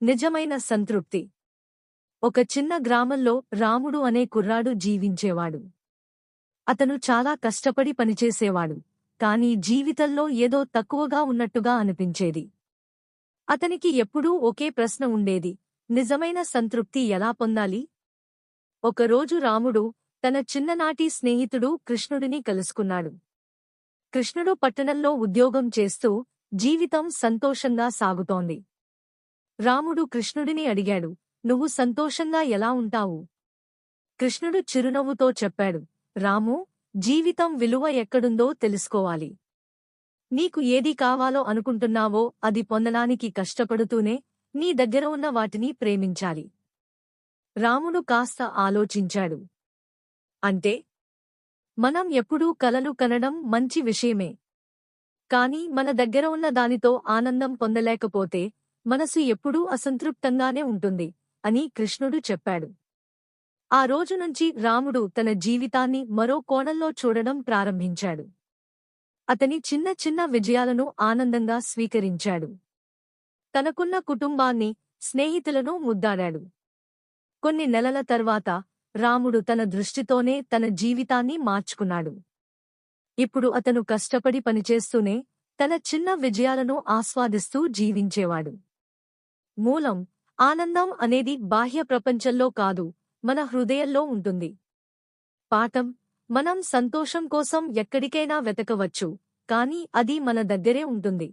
నిజమైన సంతృప్తి. ఒక చిన్న గ్రామంలో రాముడు అనే కుర్రాడు జీవించేవాడు. అతను చాలా కష్టపడి పనిచేసేవాడు, కాని జీవితంలో ఏదో తక్కువగా ఉన్నట్టుగా అనిపించేది. అతనికి ఎప్పుడూ ఒకే ప్రశ్న ఉండేది: నిజమైన సంతృప్తి ఎలా పొందాలి? ఒకరోజు రాముడు తన చిన్ననాటి స్నేహితుడు కృష్ణుడిని కలుసుకున్నాడు. కృష్ణుడు పట్టణంలో ఉద్యోగం చేస్తూ జీవితం సంతోషంగా సాగుతోంది. రాముడు కృష్ణుడిని అడిగాడు: నువ్వు సంతోషంగా ఎలా ఉంటావు? కృష్ణుడు చిరునవ్వుతో చెప్పాడు: రామూ, జీవితం విలువ ఎక్కడుందో తెలుసుకోవాలి. నీకు ఏది కావాలో అనుకుంటున్నావో అది పొందడానికి కష్టపడుతూనే నీ దగ్గర ఉన్న వాటిని ప్రేమించాలి. రాముడు కాస్త ఆలోచించాడు. అంటే మనం ఎప్పుడూ కలలు కనడం మంచి విషయమే. కాని మన దగ్గర ఉన్న దానితో ఆనందం పొందలేకపోతే మనసు ఎప్పుడూ అసంతృప్తంగానే ఉంటుంది అని కృష్ణుడు చెప్పాడు. ఆ రోజునుంచి రాముడు తన జీవితాన్ని మరో కోణంలో చూడడం ప్రారంభించాడు. అతని చిన్న చిన్న విజయాలను ఆనందంగా స్వీకరించాడు. తనకున్న కుటుంబాన్ని, స్నేహితులను ముద్దాడాడు. కొన్ని నెలల తర్వాత రాముడు తన దృష్టితోనే తన జీవితాన్ని మార్చుకున్నాడు. ఇప్పుడు అతను కష్టపడి పనిచేస్తూనే తన చిన్న విజయాలను ఆస్వాదిస్తూ జీవించేవాడు. మూలం: ఆనందం అనేది బాహ్య ప్రపంచంలో కాదు, మన హృదయంలో ఉంటుంది. పాఠం: మనం సంతోషం కోసం ఎక్కడికైనా వెతకవచ్చు, కానీ అది మన దగ్గరే ఉంటుంది.